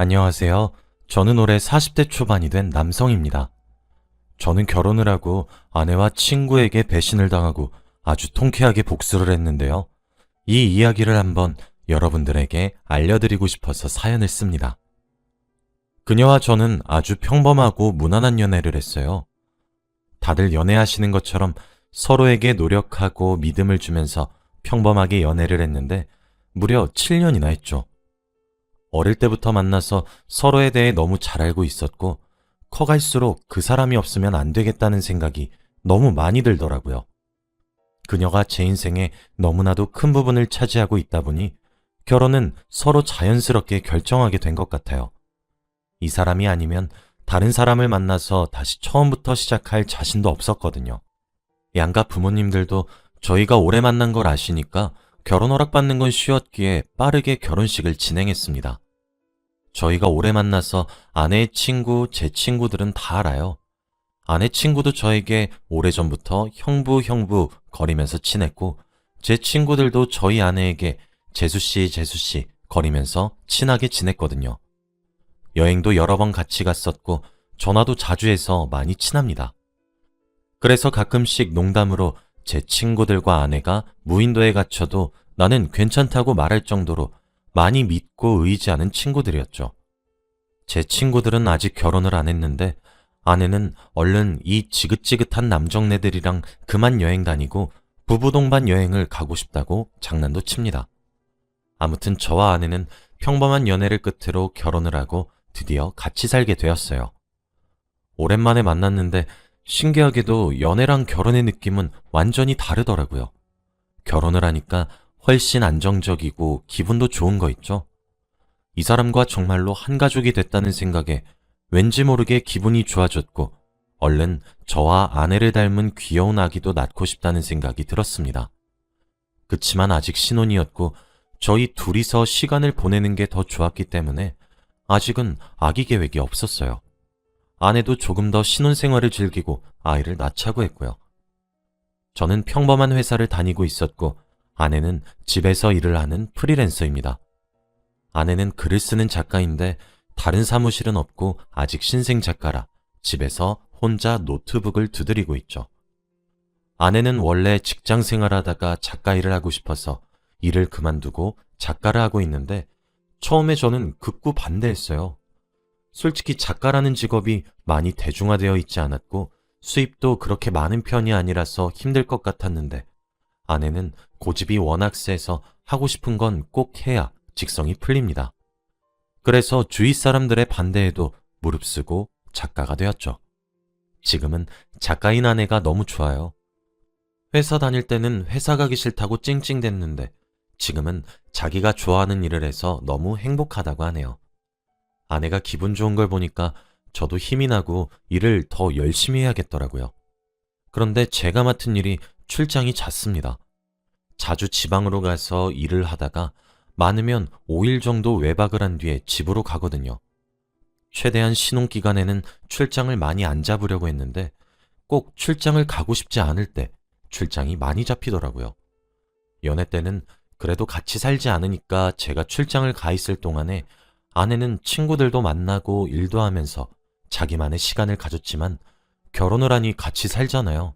안녕하세요. 저는 올해 40대 초반이 된 남성입니다. 저는 결혼을 하고 아내와 친구에게 배신을 당하고 아주 통쾌하게 복수를 했는데요. 이 이야기를 한번 여러분들에게 알려드리고 싶어서 사연을 씁니다. 그녀와 저는 아주 평범하고 무난한 연애를 했어요. 다들 연애하시는 것처럼 서로에게 노력하고 믿음을 주면서 평범하게 연애를 했는데 무려 7년이나 했죠. 어릴 때부터 만나서 서로에 대해 너무 잘 알고 있었고, 커갈수록 그 사람이 없으면 안 되겠다는 생각이 너무 많이 들더라고요. 그녀가 제 인생에 너무나도 큰 부분을 차지하고 있다 보니 결혼은 서로 자연스럽게 결정하게 된 것 같아요. 이 사람이 아니면 다른 사람을 만나서 다시 처음부터 시작할 자신도 없었거든요. 양가 부모님들도 저희가 오래 만난 걸 아시니까 결혼 허락받는 건 쉬웠기에 빠르게 결혼식을 진행했습니다. 저희가 오래 만나서 아내의 친구, 제 친구들은 다 알아요. 아내 친구도 저에게 오래전부터 형부 거리면서 친했고, 제 친구들도 저희 아내에게 재수씨 거리면서 친하게 지냈거든요. 여행도 여러 번 같이 갔었고, 전화도 자주 해서 많이 친합니다. 그래서 가끔씩 농담으로 제 친구들과 아내가 무인도에 갇혀도 나는 괜찮다고 말할 정도로 많이 믿고 의지하는 친구들이었죠. 제 친구들은 아직 결혼을 안 했는데 아내는 얼른 이 지긋지긋한 남정네들이랑 그만 여행 다니고 부부 동반 여행을 가고 싶다고 장난도 칩니다. 아무튼 저와 아내는 평범한 연애를 끝으로 결혼을 하고 드디어 같이 살게 되었어요. 오랜만에 만났는데 신기하게도 연애랑 결혼의 느낌은 완전히 다르더라고요. 결혼을 하니까 훨씬 안정적이고 기분도 좋은 거 있죠? 이 사람과 정말로 한 가족이 됐다는 생각에 왠지 모르게 기분이 좋아졌고 얼른 저와 아내를 닮은 귀여운 아기도 낳고 싶다는 생각이 들었습니다. 그치만 아직 신혼이었고 저희 둘이서 시간을 보내는 게 더 좋았기 때문에 아직은 아기 계획이 없었어요. 아내도 조금 더 신혼생활을 즐기고 아이를 낳자고 했고요. 저는 평범한 회사를 다니고 있었고 아내는 집에서 일을 하는 프리랜서입니다. 아내는 글을 쓰는 작가인데 다른 사무실은 없고 아직 신생 작가라 집에서 혼자 노트북을 두드리고 있죠. 아내는 원래 직장 생활하다가 작가 일을 하고 싶어서 일을 그만두고 작가를 하고 있는데 처음에 저는 극구 반대했어요. 솔직히 작가라는 직업이 많이 대중화되어 있지 않았고 수입도 그렇게 많은 편이 아니라서 힘들 것 같았는데 아내는 고집이 워낙 세서 하고 싶은 건 꼭 해야 직성이 풀립니다. 그래서 주위 사람들의 반대에도 무릅쓰고 작가가 되었죠. 지금은 작가인 아내가 너무 좋아요. 회사 다닐 때는 회사 가기 싫다고 찡찡댔는데 지금은 자기가 좋아하는 일을 해서 너무 행복하다고 하네요. 아내가 기분 좋은 걸 보니까 저도 힘이 나고 일을 더 열심히 해야겠더라고요. 그런데 제가 맡은 일이 출장이 잦습니다. 자주 지방으로 가서 일을 하다가 많으면 5일 정도 외박을 한 뒤에 집으로 가거든요. 최대한 신혼기간에는 출장을 많이 안 잡으려고 했는데 꼭 출장을 가고 싶지 않을 때 출장이 많이 잡히더라고요. 연애 때는 그래도 같이 살지 않으니까 제가 출장을 가 있을 동안에 아내는 친구들도 만나고 일도 하면서 자기만의 시간을 가졌지만 결혼을 하니 같이 살잖아요.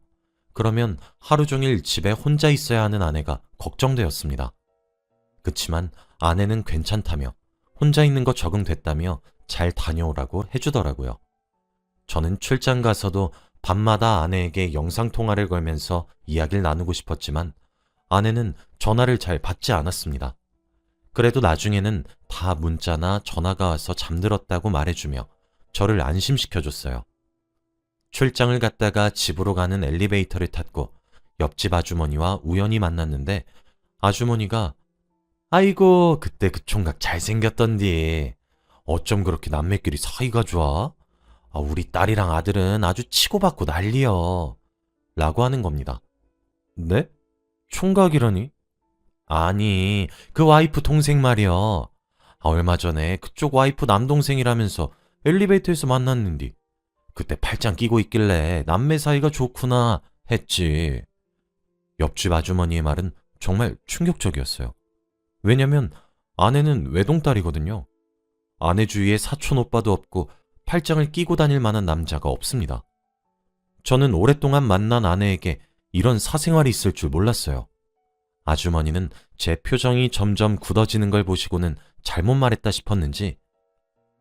그러면 하루 종일 집에 혼자 있어야 하는 아내가 걱정되었습니다. 그치만 아내는 괜찮다며 혼자 있는 거 적응됐다며 잘 다녀오라고 해주더라고요. 저는 출장 가서도 밤마다 아내에게 영상통화를 걸면서 이야기를 나누고 싶었지만 아내는 전화를 잘 받지 않았습니다. 그래도 나중에는 다 문자나 전화가 와서 잠들었다고 말해주며 저를 안심시켜줬어요. 출장을 갔다가 집으로 가는 엘리베이터를 탔고 옆집 아주머니와 우연히 만났는데 아주머니가 아이고 그때 그 총각 잘생겼던디 어쩜 그렇게 남매끼리 사이가 좋아? 우리 딸이랑 아들은 아주 치고받고 난리여 라고 하는 겁니다. 네? 총각이라니? 아니 그 와이프 동생 말이여. 얼마 전에 그쪽 와이프 남동생이라면서 엘리베이터에서 만났는디 그때 팔짱 끼고 있길래 남매 사이가 좋구나 했지. 옆집 아주머니의 말은 정말 충격적이었어요. 왜냐면 아내는 외동딸이거든요. 아내 주위에 사촌 오빠도 없고 팔짱을 끼고 다닐 만한 남자가 없습니다. 저는 오랫동안 만난 아내에게 이런 사생활이 있을 줄 몰랐어요. 아주머니는 제 표정이 점점 굳어지는 걸 보시고는 잘못 말했다 싶었는지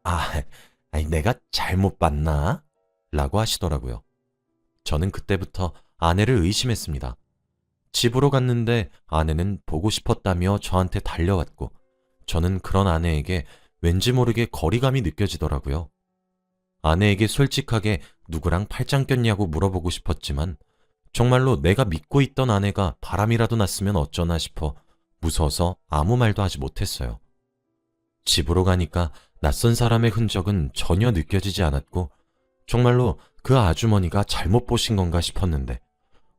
아니, 내가 잘못 봤나? 라고 하시더라고요. 저는 그때부터 아내를 의심했습니다. 집으로 갔는데 아내는 보고 싶었다며 저한테 달려왔고 저는 그런 아내에게 왠지 모르게 거리감이 느껴지더라고요. 아내에게 솔직하게 누구랑 팔짱 꼈냐고 물어보고 싶었지만 정말로 내가 믿고 있던 아내가 바람이라도 났으면 어쩌나 싶어 무서워서 아무 말도 하지 못했어요. 집으로 가니까 낯선 사람의 흔적은 전혀 느껴지지 않았고 정말로 그 아주머니가 잘못 보신 건가 싶었는데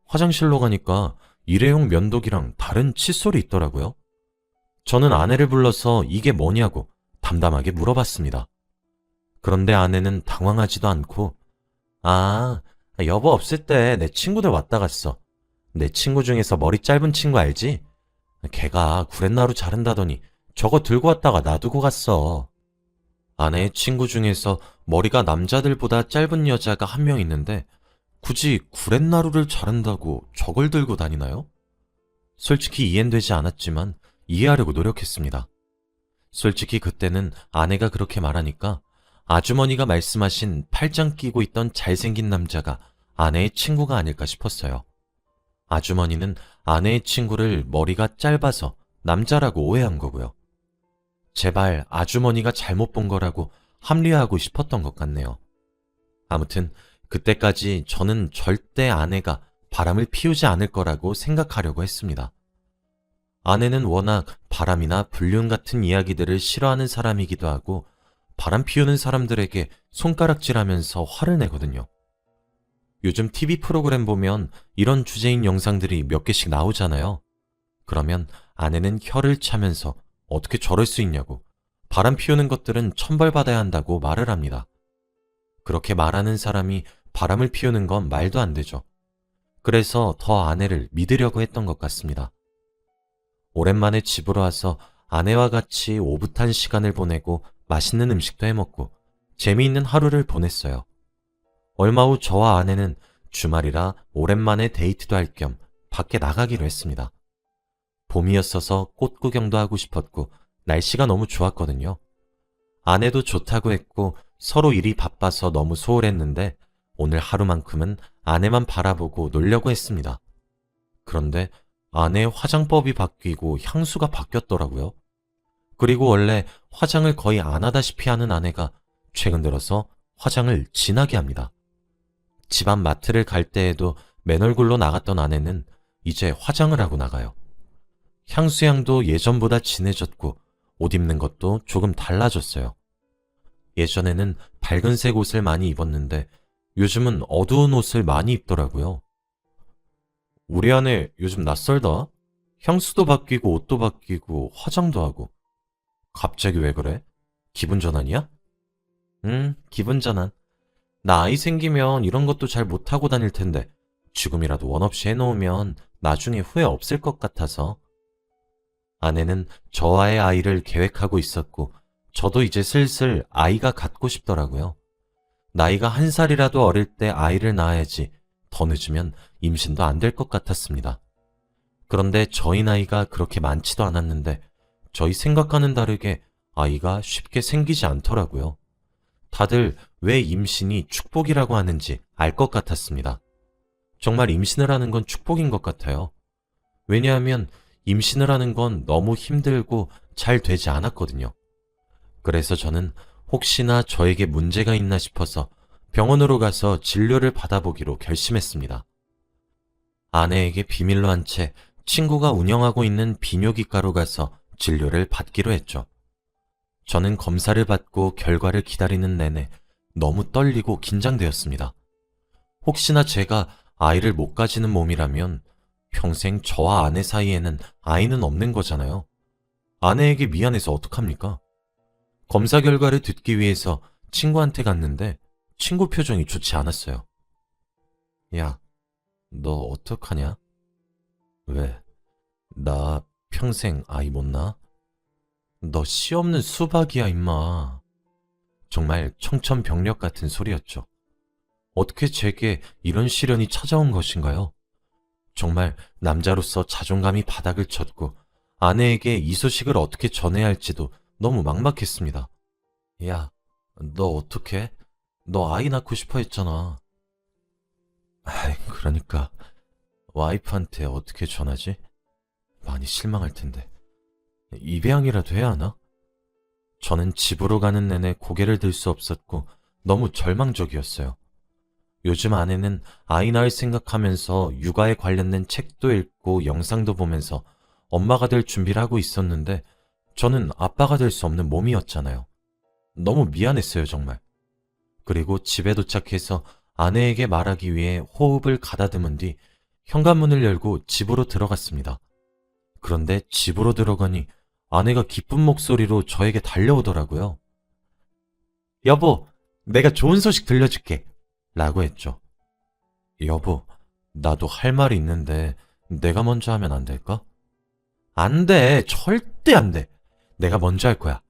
화장실로 가니까 일회용 면도기랑 다른 칫솔이 있더라고요. 저는 아내를 불러서 이게 뭐냐고 담담하게 물어봤습니다. 그런데 아내는 당황하지도 않고 여보 없을 때 내 친구들 왔다 갔어. 내 친구 중에서 머리 짧은 친구 알지? 걔가 구렛나루 자른다더니 저거 들고 왔다가 놔두고 갔어. 아내의 친구 중에서 머리가 남자들보다 짧은 여자가 한 명 있는데 굳이 구렛나루를 자른다고 저걸 들고 다니나요? 솔직히 이해는 되지 않았지만 이해하려고 노력했습니다. 솔직히 그때는 아내가 그렇게 말하니까 아주머니가 말씀하신 팔짱 끼고 있던 잘생긴 남자가 아내의 친구가 아닐까 싶었어요. 아주머니는 아내의 친구를 머리가 짧아서 남자라고 오해한 거고요. 제발 아주머니가 잘못 본 거라고 합리화하고 싶었던 것 같네요. 아무튼 그때까지 저는 절대 아내가 바람을 피우지 않을 거라고 생각하려고 했습니다. 아내는 워낙 바람이나 불륜 같은 이야기들을 싫어하는 사람이기도 하고 바람 피우는 사람들에게 손가락질하면서 화를 내거든요. 요즘 TV 프로그램 보면 이런 주제인 영상들이 몇 개씩 나오잖아요. 그러면 아내는 혀를 차면서 어떻게 저럴 수 있냐고 바람 피우는 것들은 천벌받아야 한다고 말을 합니다. 그렇게 말하는 사람이 바람을 피우는 건 말도 안 되죠. 그래서 더 아내를 믿으려고 했던 것 같습니다. 오랜만에 집으로 와서 아내와 같이 오붓한 시간을 보내고 맛있는 음식도 해먹고 재미있는 하루를 보냈어요. 얼마 후 저와 아내는 주말이라 오랜만에 데이트도 할 겸 밖에 나가기로 했습니다. 봄이었어서 꽃 구경도 하고 싶었고 날씨가 너무 좋았거든요. 아내도 좋다고 했고 서로 일이 바빠서 너무 소홀했는데 오늘 하루만큼은 아내만 바라보고 놀려고 했습니다. 그런데 아내의 화장법이 바뀌고 향수가 바뀌었더라고요. 그리고 원래 화장을 거의 안 하다시피 하는 아내가 최근 들어서 화장을 진하게 합니다. 집안 마트를 갈 때에도 맨 얼굴로 나갔던 아내는 이제 화장을 하고 나가요. 향수향도 예전보다 진해졌고 옷 입는 것도 조금 달라졌어요. 예전에는 밝은색 옷을 많이 입었는데 요즘은 어두운 옷을 많이 입더라고요. 우리 아내 요즘 낯설다? 향수도 바뀌고 옷도 바뀌고 화장도 하고. 갑자기 왜 그래? 기분 전환이야? 기분 전환. 나 아이 생기면 이런 것도 잘 못하고 다닐 텐데 지금이라도 원 없이 해놓으면 나중에 후회 없을 것 같아서. 아내는 저와의 아이를 계획하고 있었고 저도 이제 슬슬 아이가 갖고 싶더라고요. 나이가 1살이라도 어릴 때 아이를 낳아야지 더 늦으면 임신도 안 될 것 같았습니다. 그런데 저희 나이가 그렇게 많지도 않았는데 저희 생각과는 다르게 아이가 쉽게 생기지 않더라고요. 다들 왜 임신이 축복이라고 하는지 알 것 같았습니다. 정말 임신을 하는 건 축복인 것 같아요. 왜냐하면 임신을 하는 건 너무 힘들고 잘 되지 않았거든요. 그래서 저는 혹시나 저에게 문제가 있나 싶어서 병원으로 가서 진료를 받아보기로 결심했습니다. 아내에게 비밀로 한 채 친구가 운영하고 있는 비뇨기과로 가서 진료를 받기로 했죠. 저는 검사를 받고 결과를 기다리는 내내 너무 떨리고 긴장되었습니다. 혹시나 제가 아이를 못 가지는 몸이라면 평생 저와 아내 사이에는 아이는 없는 거잖아요. 아내에게 미안해서 어떡합니까? 검사 결과를 듣기 위해서 친구한테 갔는데 친구 표정이 좋지 않았어요. 야, 너 어떡하냐? 왜? 나 평생 아이 못 낳아? 너 씨 없는 수박이야, 임마. 정말 청천벽력 같은 소리였죠. 어떻게 제게 이런 시련이 찾아온 것인가요? 정말 남자로서 자존감이 바닥을 쳤고 아내에게 이 소식을 어떻게 전해야 할지도 너무 막막했습니다. 야, 너 어떡해? 너 아이 낳고 싶어 했잖아. 그러니까 와이프한테 어떻게 전하지? 많이 실망할 텐데. 입양이라도 해야 하나? 저는 집으로 가는 내내 고개를 들 수 없었고 너무 절망적이었어요. 요즘 아내는 아이 낳을 생각하면서 육아에 관련된 책도 읽고 영상도 보면서 엄마가 될 준비를 하고 있었는데 저는 아빠가 될 수 없는 몸이었잖아요. 너무 미안했어요, 정말. 그리고 집에 도착해서 아내에게 말하기 위해 호흡을 가다듬은 뒤 현관문을 열고 집으로 들어갔습니다. 그런데 집으로 들어가니 아내가 기쁜 목소리로 저에게 달려오더라고요. 여보, 내가 좋은 소식 들려줄게. 라고 했죠. 여보, 나도 할 말이 있는데 내가 먼저 하면 안 될까? 안 돼. 절대 안 돼. 내가 먼저 할 거야.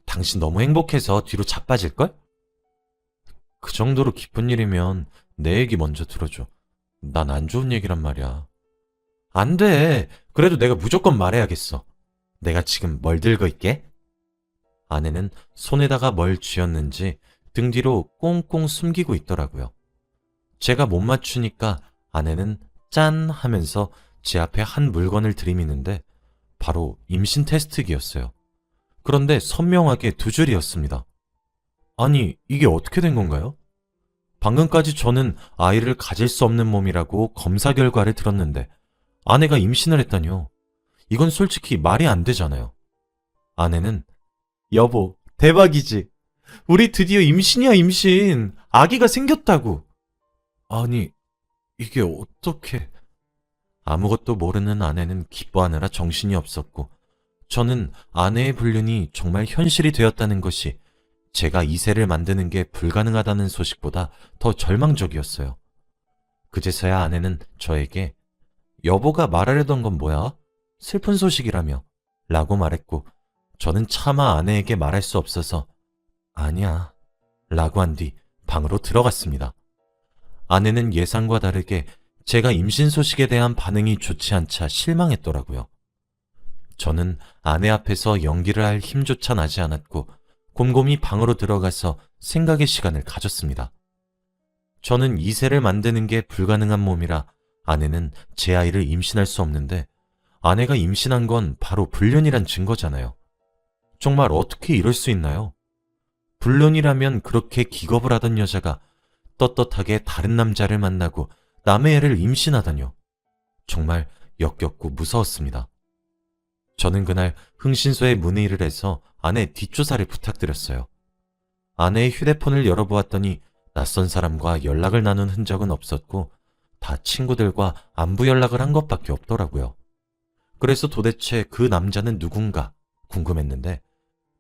당신 너무 행복해서 뒤로 자빠질걸? 그 정도로 기쁜 일이면 내 얘기 먼저 들어줘. 난 안 좋은 얘기란 말이야. 안 돼. 그래도 내가 무조건 말해야겠어. 내가 지금 뭘 들고 있게? 아내는 손에다가 뭘 쥐었는지 등 뒤로 꽁꽁 숨기고 있더라고요. 제가 못 맞추니까 아내는 짠 하면서 제 앞에 한 물건을 들이미는데 바로 임신 테스트기였어요. 그런데 선명하게 두 줄이었습니다. 아니, 이게 어떻게 된 건가요? 방금까지 저는 아이를 가질 수 없는 몸이라고 검사 결과를 들었는데 아내가 임신을 했다뇨. 이건 솔직히 말이 안 되잖아요. 아내는 여보, 대박이지? 우리 드디어 임신이야, 임신. 아기가 생겼다고. 아니, 이게 어떻게... 아무것도 모르는 아내는 기뻐하느라 정신이 없었고 저는 아내의 불륜이 정말 현실이 되었다는 것이 제가 이세를 만드는 게 불가능하다는 소식보다 더 절망적이었어요. 그제서야 아내는 저에게 여보가 말하려던 건 뭐야? 슬픈 소식이라며 라고 말했고 저는 차마 아내에게 말할 수 없어서 아니야 라고 한 뒤 방으로 들어갔습니다. 아내는 예상과 다르게 제가 임신 소식에 대한 반응이 좋지 않자 실망했더라고요. 저는 아내 앞에서 연기를 할 힘조차 나지 않았고 곰곰이 방으로 들어가서 생각의 시간을 가졌습니다. 저는 이세를 만드는 게 불가능한 몸이라 아내는 제 아이를 임신할 수 없는데 아내가 임신한 건 바로 불륜이란 증거잖아요. 정말 어떻게 이럴 수 있나요? 불륜이라면 그렇게 기겁을 하던 여자가 떳떳하게 다른 남자를 만나고 남의 애를 임신하다뇨. 정말 역겹고 무서웠습니다. 저는 그날 흥신소에 문의를 해서 아내 뒷조사를 부탁드렸어요. 아내의 휴대폰을 열어보았더니 낯선 사람과 연락을 나눈 흔적은 없었고 다 친구들과 안부 연락을 한 것밖에 없더라고요. 그래서 도대체 그 남자는 누군가 궁금했는데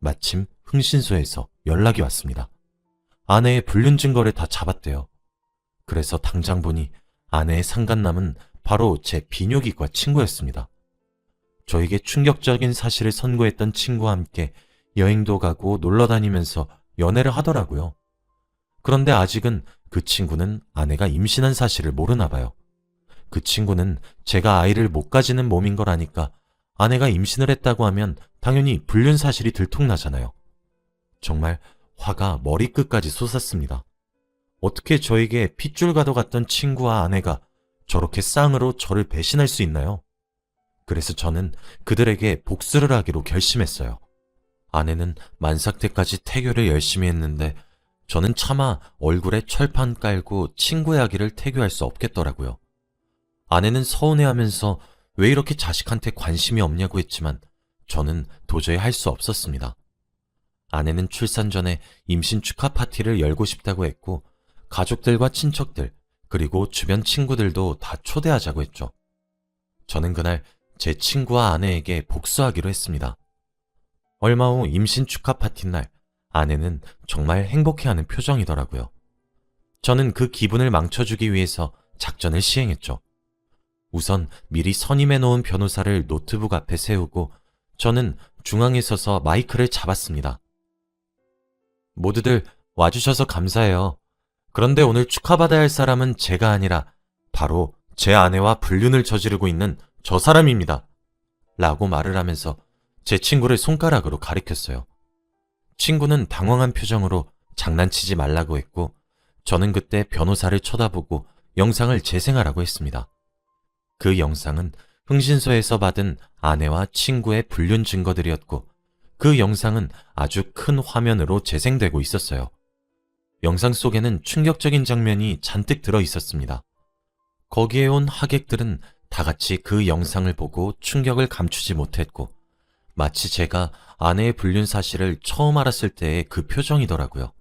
마침 흥신소에서 연락이 왔습니다. 아내의 불륜 증거를 다 잡았대요. 그래서 당장 보니 아내의 상간남은 바로 제 비뇨기과 친구였습니다. 저에게 충격적인 사실을 선고했던 친구와 함께 여행도 가고 놀러 다니면서 연애를 하더라고요. 그런데 아직은 그 친구는 아내가 임신한 사실을 모르나 봐요. 그 친구는 제가 아이를 못 가지는 몸인 걸 아니까 아내가 임신을 했다고 하면 당연히 불륜 사실이 들통나잖아요. 정말 화가 머리끝까지 솟았습니다. 어떻게 저에게 핏줄 가도 같던 친구와 아내가 저렇게 쌍으로 저를 배신할 수 있나요? 그래서 저는 그들에게 복수를 하기로 결심했어요. 아내는 만삭태까지 태교를 열심히 했는데 저는 차마 얼굴에 철판 깔고 친구의 아기를 태교할 수 없겠더라고요. 아내는 서운해하면서 왜 이렇게 자식한테 관심이 없냐고 했지만 저는 도저히 할 수 없었습니다. 아내는 출산 전에 임신 축하 파티를 열고 싶다고 했고 가족들과 친척들 그리고 주변 친구들도 다 초대하자고 했죠. 저는 그날 제 친구와 아내에게 복수하기로 했습니다. 얼마 후 임신 축하 파티 날 아내는 정말 행복해하는 표정이더라고요. 저는 그 기분을 망쳐주기 위해서 작전을 시행했죠. 우선 미리 선임해 놓은 변호사를 노트북 앞에 세우고 저는 중앙에 서서 마이크를 잡았습니다. 모두들 와주셔서 감사해요. 그런데 오늘 축하받아야 할 사람은 제가 아니라 바로 제 아내와 불륜을 저지르고 있는 저 사람입니다. 라고 말을 하면서 제 친구를 손가락으로 가리켰어요. 친구는 당황한 표정으로 장난치지 말라고 했고, 저는 그때 변호사를 쳐다보고 영상을 재생하라고 했습니다. 그 영상은 흥신소에서 받은 아내와 친구의 불륜 증거들이었고, 그 영상은 아주 큰 화면으로 재생되고 있었어요. 영상 속에는 충격적인 장면이 잔뜩 들어 있었습니다. 거기에 온 하객들은 다 같이 그 영상을 보고 충격을 감추지 못했고, 마치 제가 아내의 불륜 사실을 처음 알았을 때의 그 표정이더라고요.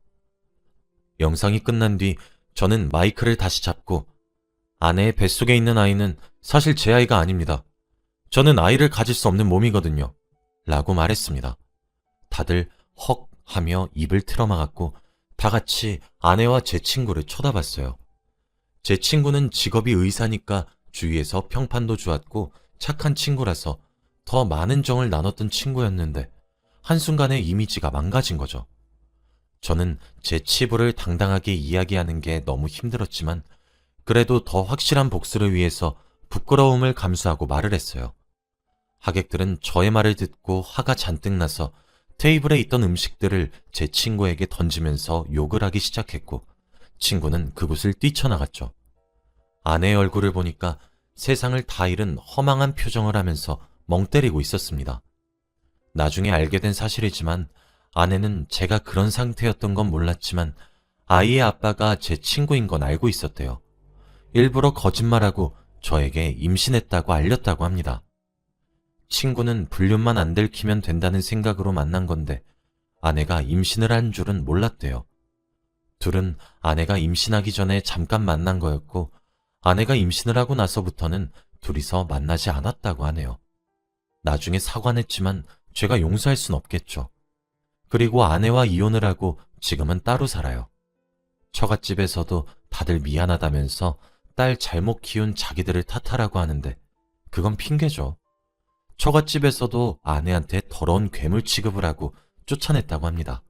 영상이 끝난 뒤 저는 마이크를 다시 잡고, 아내의 뱃속에 있는 아이는 사실 제 아이가 아닙니다. 저는 아이를 가질 수 없는 몸이거든요. 라고 말했습니다. 다들 헉 하며 입을 틀어막았고, 다 같이 아내와 제 친구를 쳐다봤어요. 제 친구는 직업이 의사니까 주위에서 평판도 좋았고 착한 친구라서 더 많은 정을 나눴던 친구였는데, 한순간에 이미지가 망가진 거죠. 저는 제 치부를 당당하게 이야기하는 게 너무 힘들었지만, 그래도 더 확실한 복수를 위해서 부끄러움을 감수하고 말을 했어요. 하객들은 저의 말을 듣고 화가 잔뜩 나서 테이블에 있던 음식들을 제 친구에게 던지면서 욕을 하기 시작했고, 친구는 그곳을 뛰쳐나갔죠. 아내의 얼굴을 보니까 세상을 다 잃은 허망한 표정을 하면서 멍 때리고 있었습니다. 나중에 알게 된 사실이지만, 아내는 제가 그런 상태였던 건 몰랐지만 아이의 아빠가 제 친구인 건 알고 있었대요. 일부러 거짓말하고 저에게 임신했다고 알렸다고 합니다. 친구는 불륜만 안 들키면 된다는 생각으로 만난 건데, 아내가 임신을 한 줄은 몰랐대요. 둘은 아내가 임신하기 전에 잠깐 만난 거였고, 아내가 임신을 하고 나서부터는 둘이서 만나지 않았다고 하네요. 나중에 사과는 했지만 제가 용서할 순 없겠죠. 그리고 아내와 이혼을 하고 지금은 따로 살아요. 처갓집에서도 다들 미안하다면서 딸 잘못 키운 자기들을 탓하라고 하는데, 그건 핑계죠. 처갓집에서도 아내한테 더러운 괴물 취급을 하고 쫓아냈다고 합니다.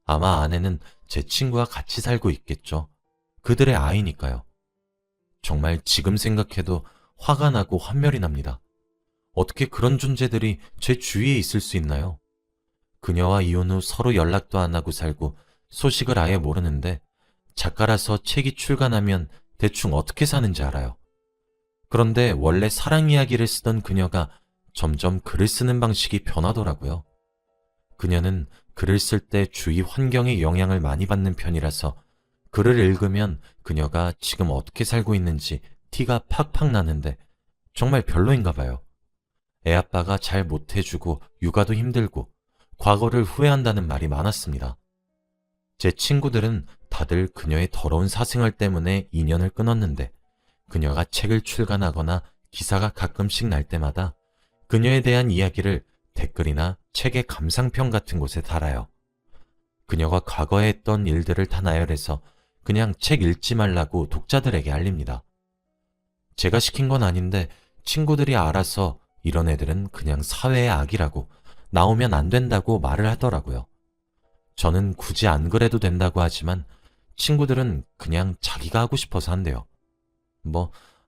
아마 아내는 제 친구와 같이 살고 있겠죠. 그들의 아이니까요. 정말 지금 생각해도 화가 나고 환멸이 납니다. 어떻게 그런 존재들이 제 주위에 있을 수 있나요? 그녀와 이혼 후 서로 연락도 안 하고 살고 소식을 아예 모르는데, 작가라서 책이 출간하면 대충 어떻게 사는지 알아요. 그런데 원래 사랑 이야기를 쓰던 그녀가 점점 글을 쓰는 방식이 변하더라고요. 그녀는 글을 쓸 때 주위 환경의 영향을 많이 받는 편이라서 글을 읽으면 그녀가 지금 어떻게 살고 있는지 티가 팍팍 나는데, 정말 별로인가 봐요. 애 아빠가 잘 못해주고 육아도 힘들고 과거를 후회한다는 말이 많았습니다. 제 친구들은 다들 그녀의 더러운 사생활 때문에 인연을 끊었는데, 그녀가 책을 출간하거나 기사가 가끔씩 날 때마다 그녀에 대한 이야기를 댓글이나 책의 감상평 같은 곳에 달아요. 그녀가 과거에 했던 일들을 다 나열해서 그냥 책 읽지 말라고 독자들에게 알립니다. 제가 시킨 건 아닌데 친구들이 알아서 이런 애들은 그냥 사회의 악이라고, 나오면 안 된다고 말을 하더라고요. 저는 굳이 안 그래도 된다고 하지만 친구들은 그냥 자기가 하고 싶어서 한대요.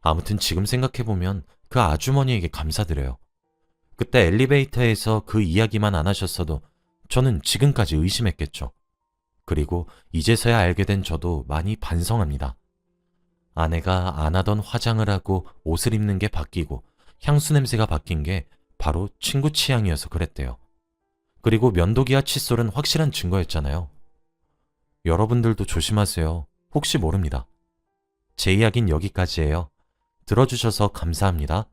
아무튼 지금 생각해보면 그 아주머니에게 감사드려요. 그때 엘리베이터에서 그 이야기만 안 하셨어도 저는 지금까지 의심했겠죠. 그리고 이제서야 알게 된 저도 많이 반성합니다. 아내가 안 하던 화장을 하고 옷을 입는 게 바뀌고 향수 냄새가 바뀐 게 바로 친구 취향이어서 그랬대요. 그리고 면도기와 칫솔은 확실한 증거였잖아요. 여러분들도 조심하세요. 혹시 모릅니다. 제 이야기는 여기까지예요. 들어주셔서 감사합니다.